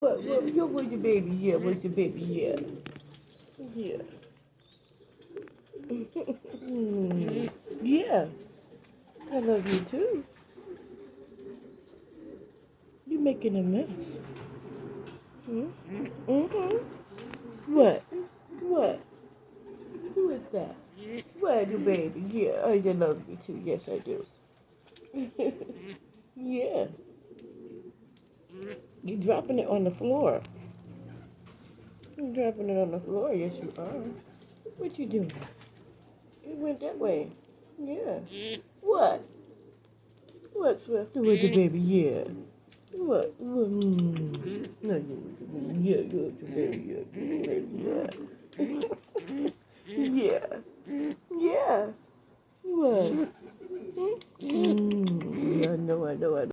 Where's your baby? Yeah, where's your baby? Yeah. Yeah. Yeah. I love you too. You're making a mess. Hmm? What? What? Who is that? Where's your baby? Yeah, I love you too. Yes, I do. Yeah. You're dropping it on the floor. You're dropping it on the floor. Yes, you are. What you doing? It went that way. Yeah. What? What, Swift? Where's your baby? Yeah. What? No, yeah, you're the baby. Yeah, yeah. Yeah. Yeah. What? Yeah, I know.